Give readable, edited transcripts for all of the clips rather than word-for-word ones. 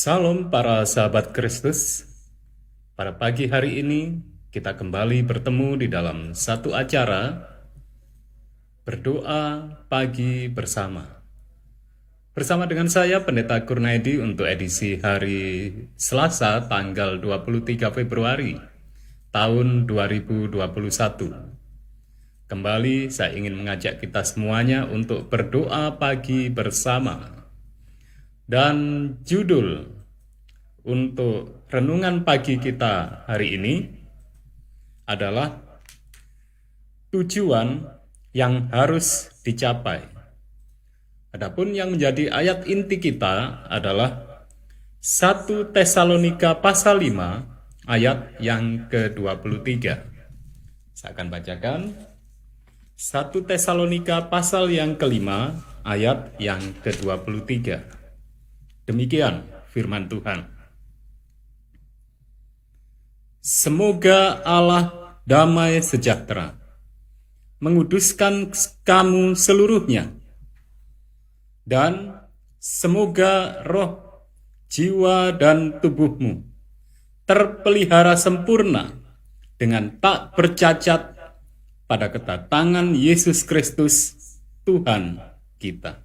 Salam para sahabat Kristus. Pada pagi hari ini kita kembali bertemu di dalam satu acara berdoa pagi bersama. Bersama dengan saya Pendeta Kurnaidi untuk edisi hari Selasa tanggal 23 Februari tahun 2021. Kembali saya ingin mengajak kita semuanya untuk berdoa pagi bersama. Dan judul untuk renungan pagi kita hari ini adalah tujuan yang harus dicapai. Adapun yang menjadi ayat inti kita adalah 1 Tesalonika pasal 5 ayat yang ke-23. Saya akan bacakan 1 Tesalonika pasal yang kelima ayat yang ke-23. Demikian firman Tuhan. Semoga Allah damai sejahtera menguduskan kamu seluruhnya, dan semoga roh, jiwa, dan tubuhmu terpelihara sempurna dengan tak bercacat pada kedatangan Yesus Kristus Tuhan kita.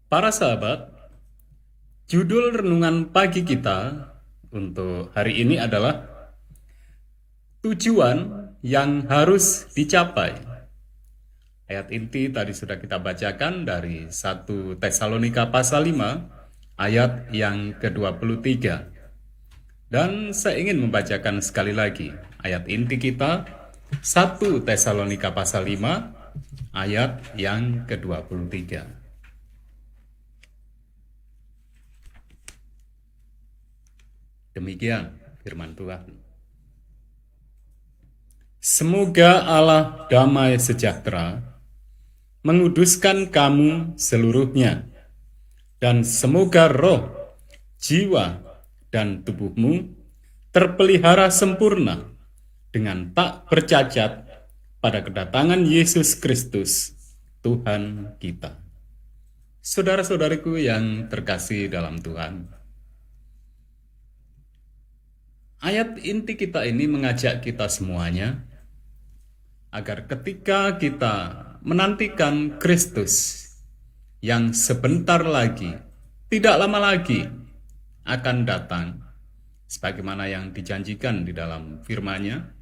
Para sahabat, judul renungan pagi kita untuk hari ini adalah tujuan yang harus dicapai. Ayat inti tadi sudah kita bacakan dari 1 Tesalonika pasal 5 ayat yang ke-23. Dan saya ingin membacakan sekali lagi ayat inti kita 1 Tesalonika pasal 5 ayat yang ke-23. Demikian firman Tuhan. Semoga Allah damai sejahtera menguduskan kamu seluruhnya, dan semoga roh, jiwa, dan tubuhmu terpelihara sempurna dengan tak bercacat pada kedatangan Yesus Kristus Tuhan kita. Saudara-saudariku yang terkasih dalam Tuhan, ayat inti kita ini mengajak kita semuanya agar ketika kita menantikan Kristus yang sebentar lagi, tidak lama lagi akan datang, sebagaimana yang dijanjikan di dalam firman-Nya,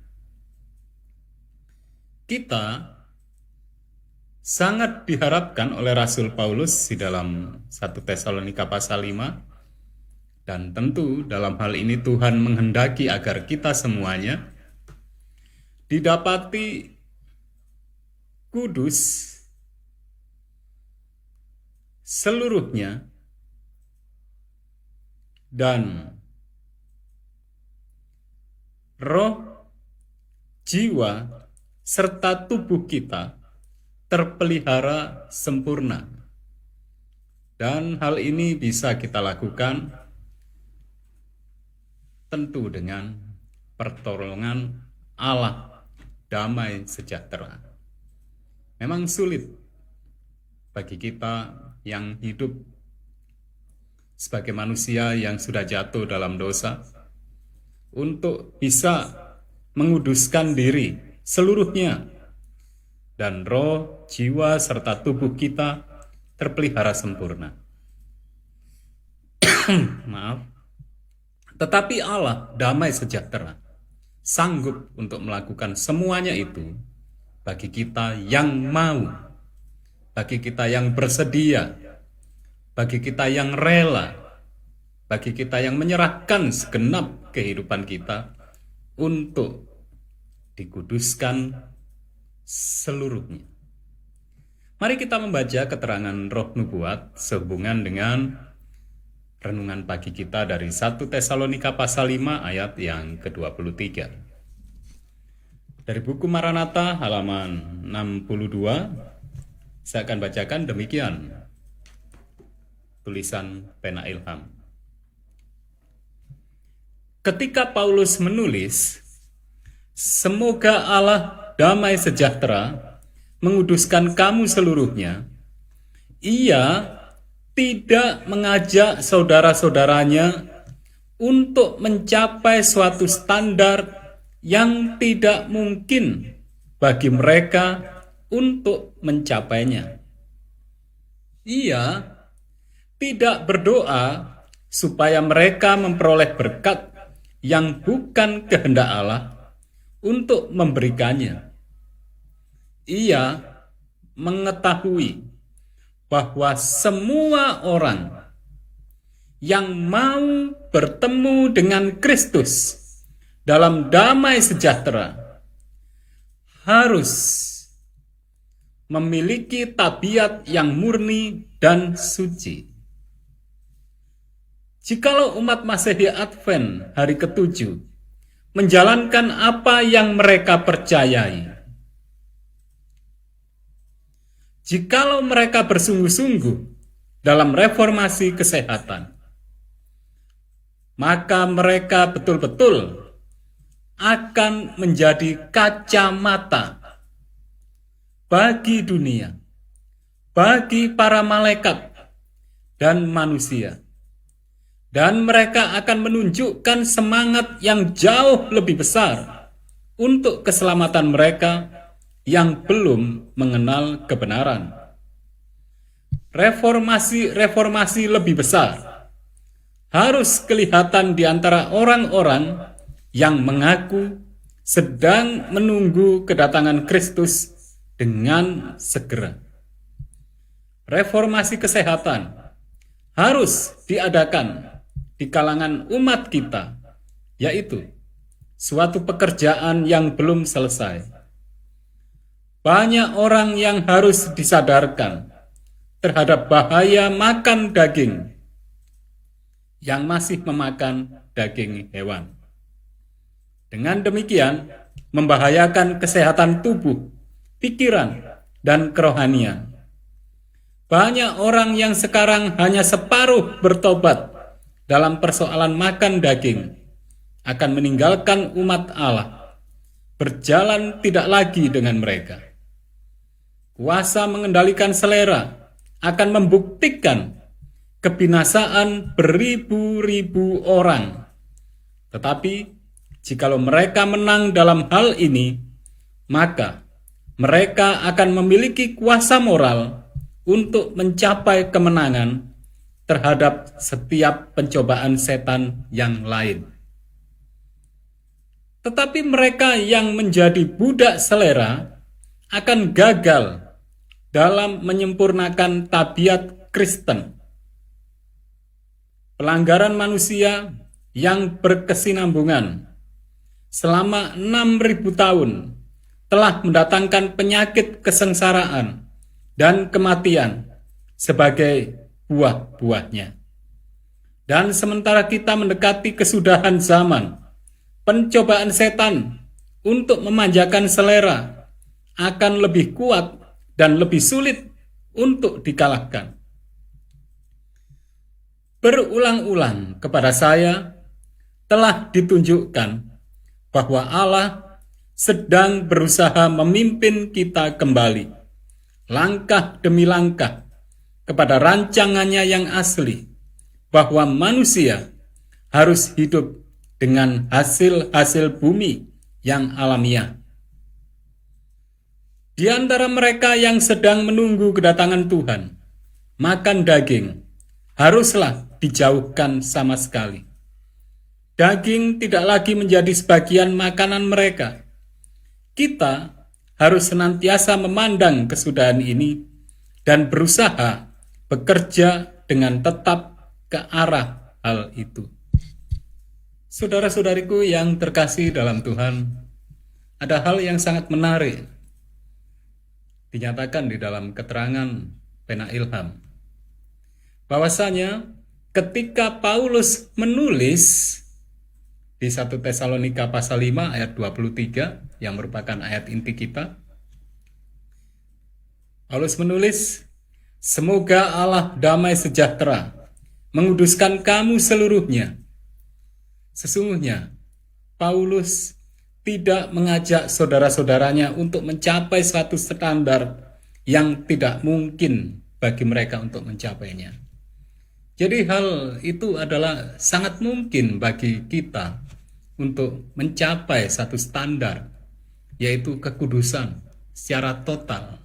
kita sangat diharapkan oleh Rasul Paulus di dalam 1 Tesalonika pasal 5. Dan tentu dalam hal ini Tuhan menghendaki agar kita semuanya didapati kudus seluruhnya dan roh, jiwa, serta tubuh kita terpelihara sempurna. Dan hal ini bisa kita lakukan tentu dengan pertolongan Allah damai sejahtera. Memang sulit bagi kita yang hidup sebagai manusia yang sudah jatuh dalam dosa untuk bisa menguduskan diri seluruhnya, dan roh, jiwa, serta tubuh kita terpelihara sempurna. Maaf. Tetapi Allah damai sejahtera sanggup untuk melakukan semuanya itu bagi kita yang mau, bagi kita yang bersedia, bagi kita yang rela, bagi kita yang menyerahkan segenap kehidupan kita untuk dikuduskan seluruhnya. Mari kita membaca keterangan roh nubuat sehubungan dengan renungan pagi kita dari 1 Tesalonika pasal 5 ayat yang ke-23. Dari buku Maranatha halaman 62, saya akan bacakan demikian tulisan pena ilham. Ketika Paulus menulis, semoga Allah damai sejahtera menguduskan kamu seluruhnya, ia tidak mengajak saudara-saudaranya untuk mencapai suatu standar yang tidak mungkin bagi mereka untuk mencapainya. Ia tidak berdoa supaya mereka memperoleh berkat yang bukan kehendak Allah untuk memberikannya. Ia mengetahui bahwa semua orang yang mau bertemu dengan Kristus dalam damai sejahtera harus memiliki tabiat yang murni dan suci. Jikalau umat Masehi Advent hari ke-7 menjalankan apa yang mereka percayai, jikalau mereka bersungguh-sungguh dalam reformasi kesehatan, maka mereka betul-betul akan menjadi kacamata bagi dunia, bagi para malaikat dan manusia. Dan mereka akan menunjukkan semangat yang jauh lebih besar untuk keselamatan mereka yang belum mengenal kebenaran. Reformasi lebih besar harus kelihatan di antara orang-orang yang mengaku sedang menunggu kedatangan Kristus dengan segera. Reformasi kesehatan harus diadakan di kalangan umat kita, yaitu suatu pekerjaan yang belum selesai. Banyak orang yang harus disadarkan terhadap bahaya makan daging yang masih memakan daging hewan. Dengan demikian, membahayakan kesehatan tubuh, pikiran, dan kerohanian. Banyak orang yang sekarang hanya separuh bertobat dalam persoalan makan daging akan meninggalkan umat Allah, berjalan tidak lagi dengan mereka. Kuasa mengendalikan selera akan membuktikan kebinasaan beribu-ribu orang. Tetapi, jikalau mereka menang dalam hal ini, maka mereka akan memiliki kuasa moral untuk mencapai kemenangan terhadap setiap pencobaan setan yang lain. Tetapi mereka yang menjadi budak selera akan gagal dalam menyempurnakan tabiat Kristen. Pelanggaran manusia yang berkesinambungan selama 6.000 tahun telah mendatangkan penyakit kesengsaraan dan kematian sebagai buah-buahnya. Dan sementara kita mendekati kesudahan zaman, pencobaan setan untuk memanjakan selera akan lebih kuat dan lebih sulit untuk dikalahkan. Berulang-ulang kepada saya telah ditunjukkan bahwa Allah sedang berusaha memimpin kita kembali, langkah demi langkah, kepada rancangannya yang asli, bahwa manusia harus hidup dengan hasil-hasil bumi yang alamiah. Di antara mereka yang sedang menunggu kedatangan Tuhan, makan daging haruslah dijauhkan sama sekali. Daging tidak lagi menjadi sebagian makanan mereka. Kita harus senantiasa memandang kesudahan ini dan berusaha bekerja dengan tetap ke arah hal itu. Saudara-saudariku yang terkasih dalam Tuhan, ada hal yang sangat menarik dinyatakan di dalam keterangan pena ilham, bahwasanya ketika Paulus menulis di 1 Tesalonika pasal 5 ayat 23 yang merupakan ayat inti kita, Paulus menulis, "Semoga Allah damai sejahtera menguduskan kamu seluruhnya." Sesungguhnya Paulus tidak mengajak saudara-saudaranya untuk mencapai suatu standar yang tidak mungkin bagi mereka untuk mencapainya. Jadi hal itu adalah sangat mungkin bagi kita untuk mencapai satu standar, yaitu kekudusan secara total.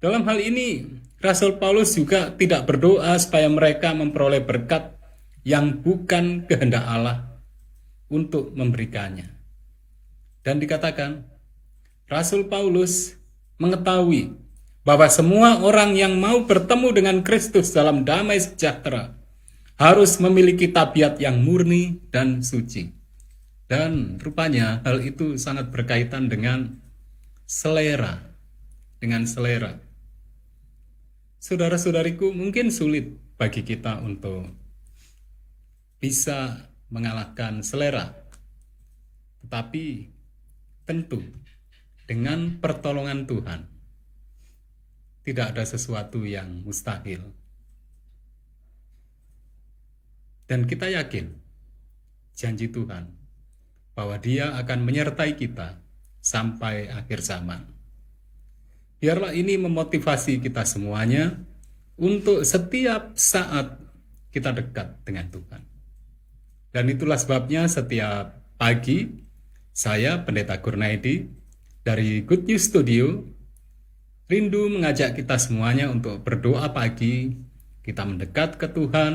Dalam hal ini, Rasul Paulus juga tidak berdoa supaya mereka memperoleh berkat yang bukan kehendak Allah untuk memberikannya. Dan dikatakan, Rasul Paulus mengetahui bahwa semua orang yang mau bertemu dengan Kristus dalam damai sejahtera harus memiliki tabiat yang murni dan suci. Dan rupanya hal itu sangat berkaitan dengan selera. Saudara-saudariku, mungkin sulit bagi kita untuk bisa mengalahkan selera. Tetapi tentu dengan pertolongan Tuhan tidak ada sesuatu yang mustahil. Dan kita yakin janji Tuhan bahwa Dia akan menyertai kita sampai akhir zaman. Biarlah ini memotivasi kita semuanya untuk setiap saat kita dekat dengan Tuhan. Dan itulah sebabnya setiap pagi saya, Pendeta Kurnaidi, dari Good News Studio, rindu mengajak kita semuanya untuk berdoa pagi. Kita mendekat ke Tuhan,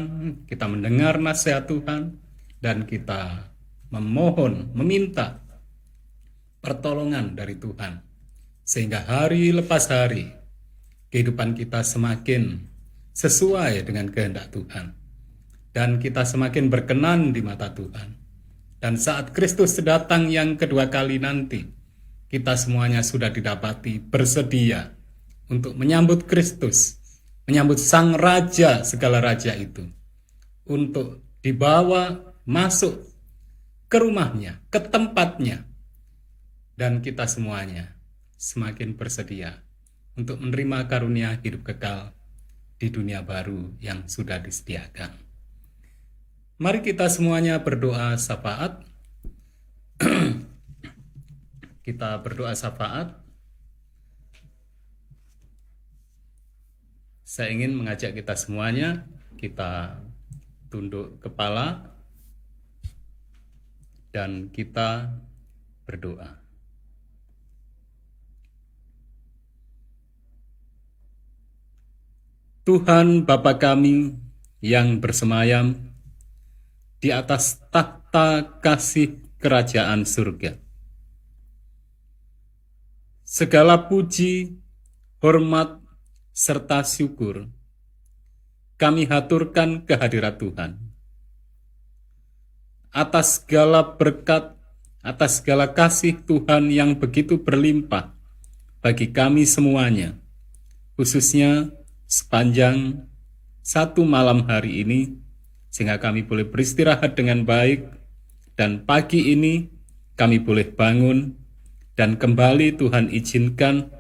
kita mendengar nasihat Tuhan, dan kita meminta pertolongan dari Tuhan. Sehingga hari lepas hari, kehidupan kita semakin sesuai dengan kehendak Tuhan. Dan kita semakin berkenan di mata Tuhan. Dan saat Kristus datang yang kedua kali nanti, kita semuanya sudah didapati bersedia untuk menyambut Kristus, menyambut Sang Raja segala raja itu, untuk dibawa masuk ke rumahnya, ke tempatnya, dan kita semuanya semakin bersedia untuk menerima karunia hidup kekal di dunia baru yang sudah disediakan. Mari kita semuanya berdoa syafaat. Kita berdoa syafaat. Saya ingin mengajak kita semuanya, kita tunduk kepala dan kita berdoa. Tuhan Bapa kami yang bersemayam di atas takhta kasih kerajaan surga, segala puji, hormat, serta syukur kami haturkan kehadirat Tuhan atas segala berkat, atas segala kasih Tuhan yang begitu berlimpah bagi kami semuanya, khususnya sepanjang satu malam hari ini, sehingga kami boleh beristirahat dengan baik, dan pagi ini kami boleh bangun dan kembali Tuhan izinkan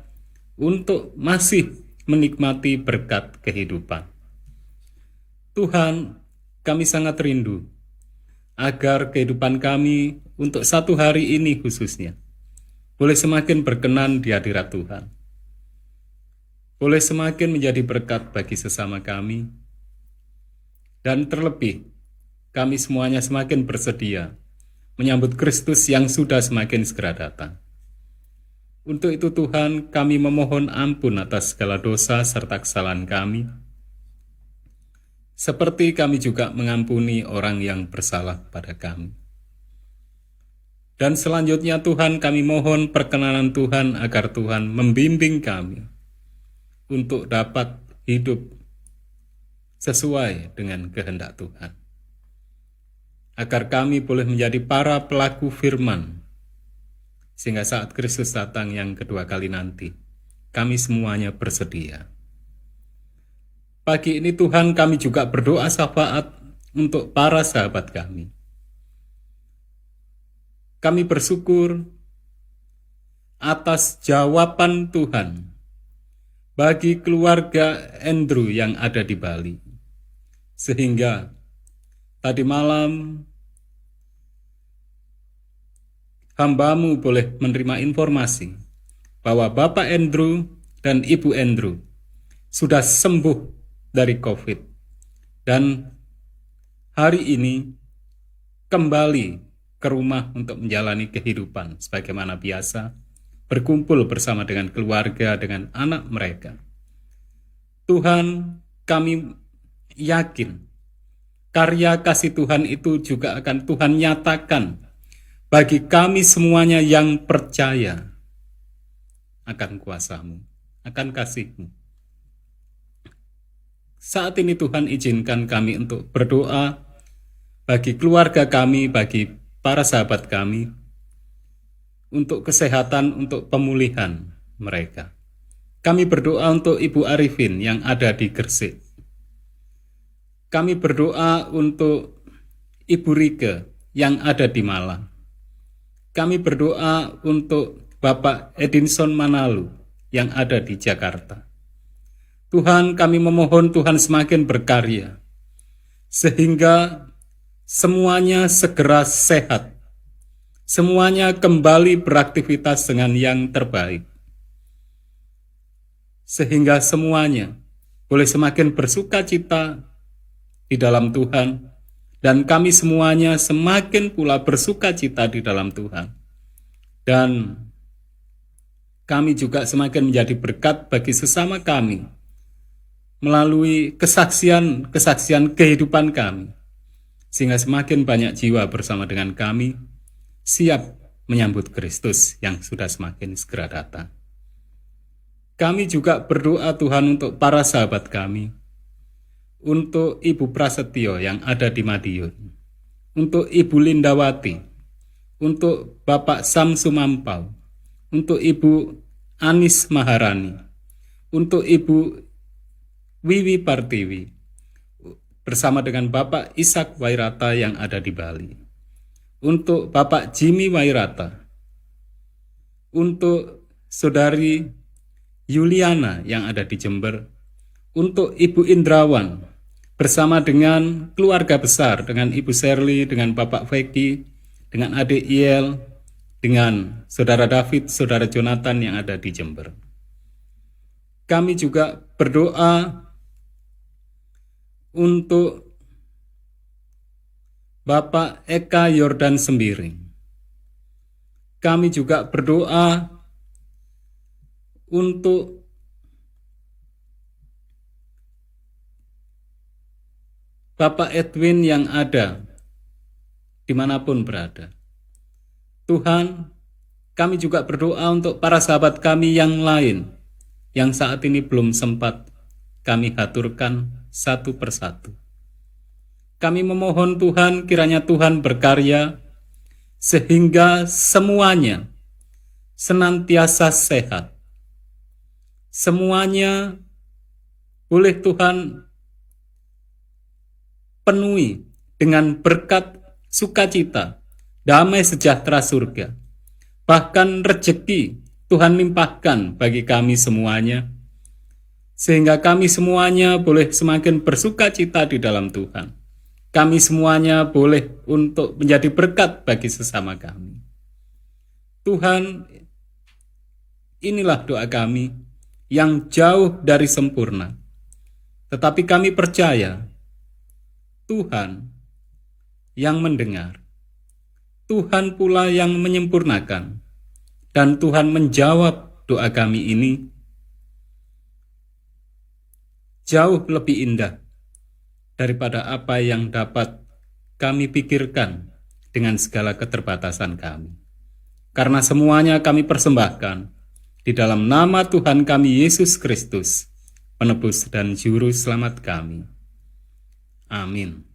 untuk masih menikmati berkat kehidupan. Tuhan, kami sangat rindu agar kehidupan kami untuk satu hari ini khususnya boleh semakin berkenan di hadirat Tuhan. Boleh semakin menjadi berkat bagi sesama kami. Dan terlebih, kami semuanya semakin bersedia menyambut Kristus yang sudah semakin segera datang. Untuk itu Tuhan, kami memohon ampun atas segala dosa serta kesalahan kami, seperti kami juga mengampuni orang yang bersalah pada kami. Dan selanjutnya Tuhan, kami mohon perkenanan Tuhan agar Tuhan membimbing kami untuk dapat hidup sesuai dengan kehendak Tuhan. Agar kami boleh menjadi para pelaku firman, sehingga saat Kristus datang yang kedua kali nanti, kami semuanya bersedia. Pagi ini Tuhan, kami juga berdoa syafaat untuk para sahabat kami. Kami bersyukur atas jawaban Tuhan bagi keluarga Andrew yang ada di Bali. Sehingga tadi malam hamba-Mu boleh menerima informasi bahwa Bapak Andrew dan Ibu Andrew sudah sembuh dari COVID. Dan hari ini kembali ke rumah untuk menjalani kehidupan sebagaimana biasa, berkumpul bersama dengan keluarga, dengan anak mereka. Tuhan, kami yakin karya kasih Tuhan itu juga akan Tuhan nyatakan bagi kami semuanya yang percaya akan kuasa-Mu, akan kasih-Mu. Saat ini Tuhan izinkan kami untuk berdoa bagi keluarga kami, bagi para sahabat kami, untuk kesehatan, untuk pemulihan mereka. Kami berdoa untuk Ibu Arifin yang ada di Gresik. Kami berdoa untuk Ibu Rike yang ada di Malang. Kami berdoa untuk Bapak Edinson Manalu yang ada di Jakarta. Tuhan, kami memohon Tuhan semakin berkarya, sehingga semuanya segera sehat, semuanya kembali beraktivitas dengan yang terbaik, sehingga semuanya boleh semakin bersuka cita di dalam Tuhan, dan kami semuanya semakin pula bersuka cita di dalam Tuhan. Dan kami juga semakin menjadi berkat bagi sesama kami melalui kesaksian kehidupan kami, sehingga semakin banyak jiwa bersama dengan kami siap menyambut Kristus yang sudah semakin segera datang. Kami juga berdoa Tuhan untuk para sahabat kami, untuk Ibu Prasetyo yang ada di Madiun, untuk Ibu Lindawati, untuk Bapak Sam Sumampau, untuk Ibu Anis Maharani, untuk Ibu Wiwi Partiwi, bersama dengan Bapak Ishak Wairata yang ada di Bali, untuk Bapak Jimmy Wairata, untuk Saudari Yuliana yang ada di Jember, untuk Ibu Indrawan, bersama dengan keluarga besar, dengan Ibu Shirley, dengan Bapak Feki, dengan adik Iel, dengan Saudara David, Saudara Jonathan yang ada di Jember. Kami juga berdoa untuk Bapak Eka Yordan Sembiring. Kami juga berdoa untuk Bapak Edwin yang ada dimanapun berada. Tuhan, kami juga berdoa untuk para sahabat kami yang lain yang saat ini belum sempat kami haturkan satu persatu. Kami memohon Tuhan, kiranya Tuhan berkarya sehingga semuanya senantiasa sehat. Semuanya boleh Tuhan penuhi dengan berkat sukacita, damai sejahtera surga. Bahkan rejeki Tuhan limpahkan bagi kami semuanya, sehingga kami semuanya boleh semakin bersuka cita di dalam Tuhan. kami semuanya boleh untuk menjadi berkat bagi sesama kami. Tuhan, inilah doa kami yang jauh dari sempurna. Tetapi kami percaya Tuhan yang mendengar, Tuhan pula yang menyempurnakan, dan Tuhan menjawab doa kami ini jauh lebih indah daripada apa yang dapat kami pikirkan dengan segala keterbatasan kami. Karena semuanya kami persembahkan di dalam nama Tuhan kami Yesus Kristus, penebus dan juru selamat kami. Amin.